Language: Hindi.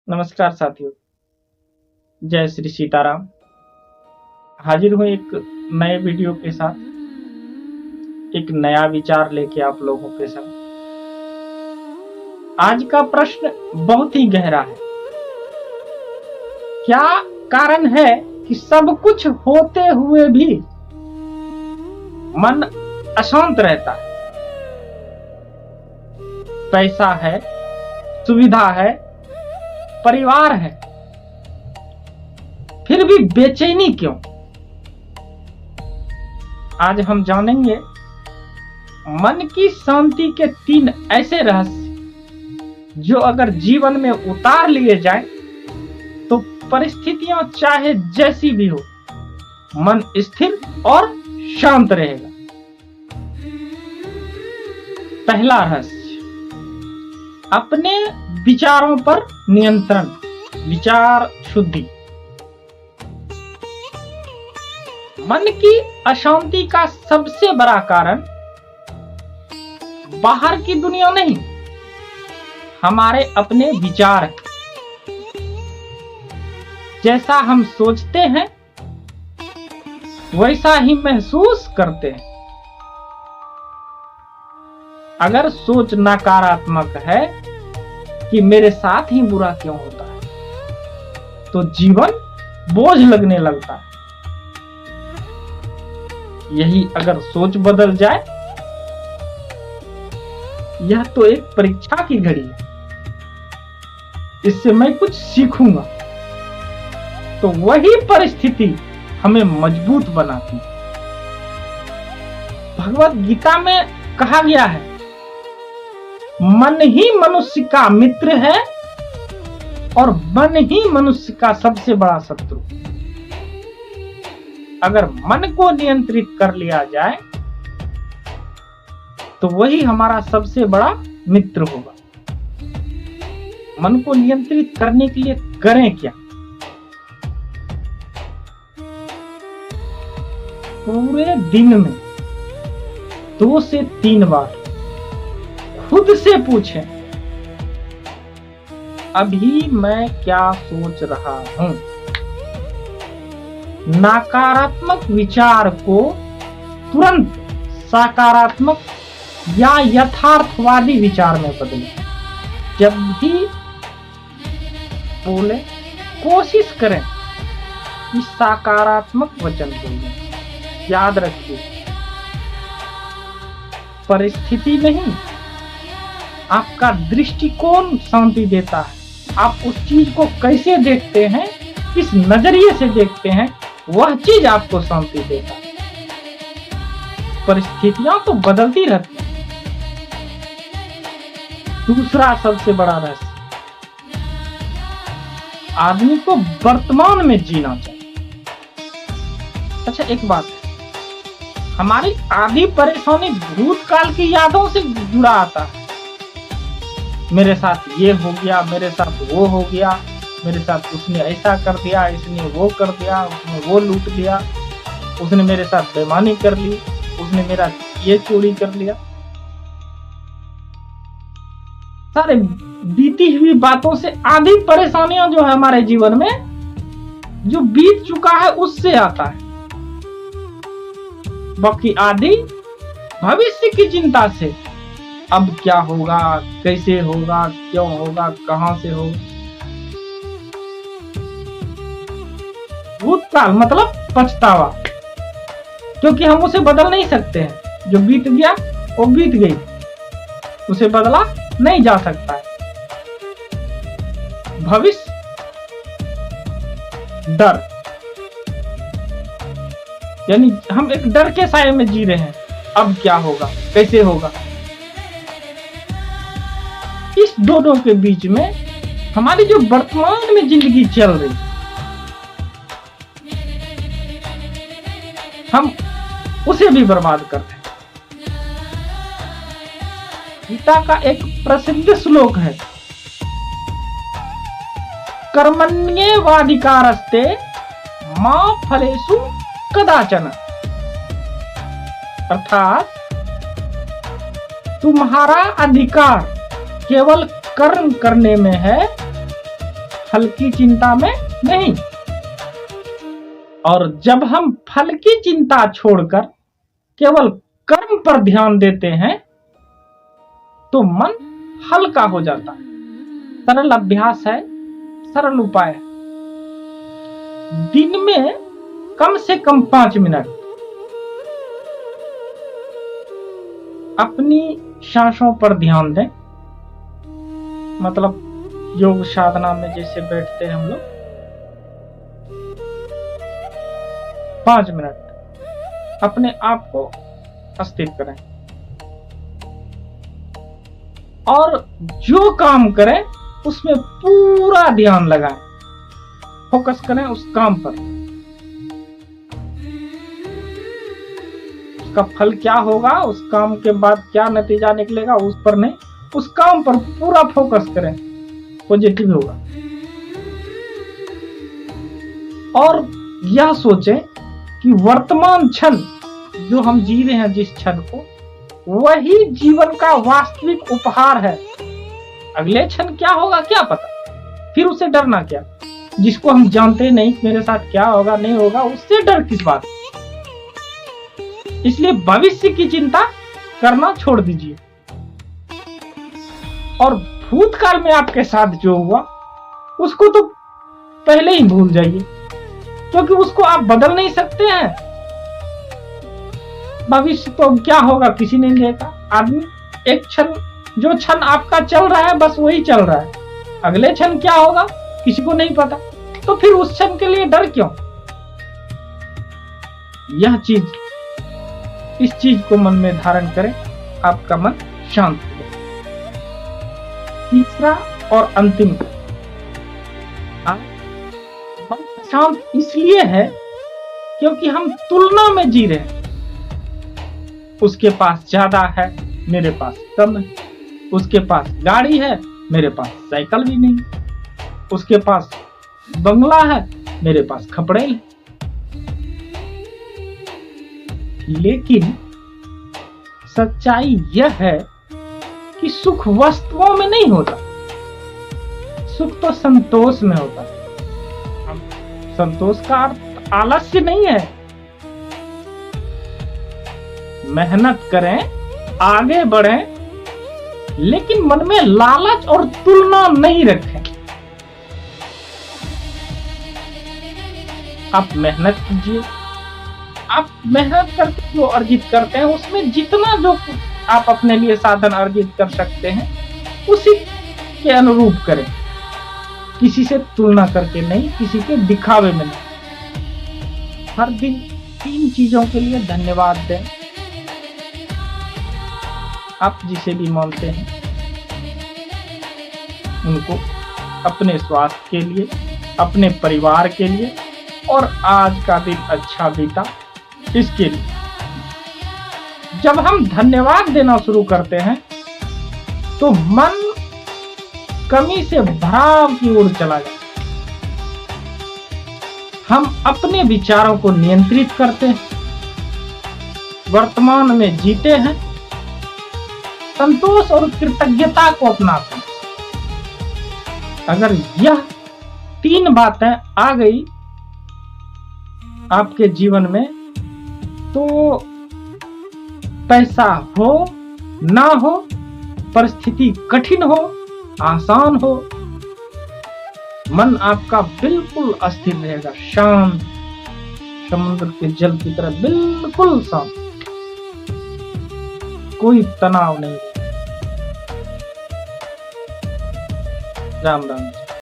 नमस्कार साथियों। जय श्री सीताराम। हाजिर हूँ एक नए वीडियो के साथ, एक नया विचार लेके आप लोगों के साथ। आज का प्रश्न बहुत ही गहरा है। क्या कारण है कि सब कुछ होते हुए भी मन अशांत रहता है? पैसा है, सुविधा है, परिवार है, फिर भी बेचैनी क्यों? आज हम जानेंगे मन की शांति के 3 ऐसे रहस्य जो अगर जीवन में उतार लिए जाएं तो परिस्थितियां चाहे जैसी भी हो, मन स्थिर और शांत रहेगा। पहला रहस्य, अपने विचारों पर नियंत्रण, विचार शुद्धि। मन की अशांति का सबसे बड़ा कारण बाहर की दुनिया नहीं, हमारे अपने विचार हैं। जैसा हम सोचते हैं वैसा ही महसूस करते हैं। अगर सोच नकारात्मक है कि मेरे साथ ही बुरा क्यों होता है, तो जीवन बोझ लगने लगता है। यही अगर सोच बदल जाए, यह तो एक परीक्षा की घड़ी है, इससे मैं कुछ सीखूंगा, तो वही परिस्थिति हमें मजबूत बनाती है। भगवत गीता में कहा गया है, मन ही मनुष्य का मित्र है और मन ही मनुष्य का सबसे बड़ा शत्रु। अगर मन को नियंत्रित कर लिया जाए तो वही हमारा सबसे बड़ा मित्र होगा। मन को नियंत्रित करने के लिए करें क्या? पूरे दिन में 2 से 3 बार खुद से पूछें, अभी मैं क्या सोच रहा हूं? नकारात्मक विचार को तुरंत सकारात्मक या यथार्थवादी विचार में बदलें। जब भी बोले, कोशिश करें कि सकारात्मक वचन बोलें। याद रखिए, परिस्थिति नहीं, आपका दृष्टिकोण शांति देता है। आप उस चीज को कैसे देखते हैं, किस नजरिए से देखते हैं, वह चीज आपको शांति देता है। परिस्थितियां तो बदलती रहती हैं। दूसरा सबसे बड़ा रहस्य, आदमी को वर्तमान में जीना चाहिए। अच्छा, एक बात है, हमारी आधी परेशानी भूतकाल की यादों से जुड़ा आता है। मेरे साथ ये हो गया, मेरे साथ वो हो गया, मेरे साथ उसने ऐसा कर दिया, इसने वो कर दिया, उसने वो लूट लिया, उसने मेरे साथ बेईमानी कर ली, उसने मेरा ये चोरी कर लिया। सारे बीती हुई बातों से आधी परेशानियां जो है हमारे जीवन में, जो बीत चुका है उससे आता है। बाकी आधी भविष्य की चिंता से, अब क्या होगा, कैसे होगा, क्यों होगा, कहां से होगा। भूतकाल मतलब पछतावा, क्योंकि हम उसे बदल नहीं सकते हैं। जो बीत गया वो बीत गई, उसे बदला नहीं जा सकता है। भविष्य, डर, यानी हम एक डर के साए में जी रहे हैं। अब क्या होगा, कैसे होगा। इस दोनों के बीच में हमारी जो वर्तमान में जिंदगी चल रही, हम उसे भी बर्बाद करते हैं। गीता का एक प्रसिद्ध श्लोक है, कर्मण्येवाधिकारस्ते मा फलेषु कदाचन। अर्थात तुम्हारा अधिकार केवल कर्म करने में है, फल की चिंता में नहीं। और जब हम फल की चिंता छोड़कर केवल कर्म पर ध्यान देते हैं तो मन हल्का हो जाता है। सरल अभ्यास है, सरल उपाय है। दिन में कम से कम 5 मिनट अपनी सांसों पर ध्यान दें। मतलब योग साधना में जैसे बैठते हैं हम लोग, 5 मिनट अपने आप को स्थिर करें और जो काम करें उसमें पूरा ध्यान लगाएं, फोकस करें उस काम पर। उसका फल क्या होगा, उस काम के बाद क्या नतीजा निकलेगा, उस पर नहीं, उस काम पर पूरा फोकस करें, पॉजिटिव होगा। और यह सोचें कि वर्तमान क्षण जो हम जी रहे हैं, जिस क्षण को, वही जीवन का वास्तविक उपहार है। अगले क्षण क्या होगा क्या पता, फिर उसे डरना क्या, जिसको हम जानते नहीं मेरे साथ क्या होगा नहीं होगा, उससे डर किस बात। इसलिए भविष्य की चिंता करना छोड़ दीजिए और भूतकाल में आपके साथ जो हुआ उसको तो पहले ही भूल जाइए, क्योंकि उसको आप बदल नहीं सकते हैं। भविष्य तो क्या होगा किसी ने नहीं देखा। आदमी एक क्षण, जो क्षण आपका चल रहा है बस वही चल रहा है, अगले क्षण क्या होगा किसी को नहीं पता। तो फिर उस क्षण के लिए डर क्यों। यह चीज, इस चीज को मन में धारण करें, आपका मन शांत हो जाए। तीसरा और अंतिम, मन शांत इसलिए है क्योंकि हम तुलना में जी रहे हैं। उसके पास ज्यादा है, मेरे पास कम है। उसके पास गाड़ी है, मेरे पास साइकिल भी नहीं। उसके पास बंगला है, मेरे पास खपड़ेल है। लेकिन सच्चाई यह है कि सुख वस्तुओं में नहीं होता, सुख तो संतोष में होता है। संतोष का अर्थ आलस्य नहीं है। मेहनत करें, आगे बढ़ें, लेकिन मन में लालच और तुलना नहीं रखें। आप मेहनत कीजिए, आप मेहनत करके जो अर्जित करते हैं उसमें जितना जो आप अपने लिए साधन अर्जित कर सकते हैं उसी के अनुरूप करें, किसी से तुलना करके नहीं, किसी के दिखावे में नहीं। हर दिन 3 चीजों के लिए धन्यवाद दें। आप जिसे भी मानते हैं उनको, अपने स्वास्थ्य के लिए, अपने परिवार के लिए, और आज का दिन अच्छा बीता इसके लिए। जब हम धन्यवाद देना शुरू करते हैं तो मन कमी से भराव की ओर चला जाता है। हम अपने विचारों को नियंत्रित करते हैं, वर्तमान में जीते हैं, संतोष और कृतज्ञता को अपनाते हैं। अगर यह 3 बातें आ गई आपके जीवन में तो पैसा हो ना हो, परिस्थिति कठिन हो आसान हो, मन आपका बिल्कुल अस्थिर रहेगा, शांत, समुद्र के जल की तरह बिल्कुल शांत, कोई तनाव नहीं। राम राम।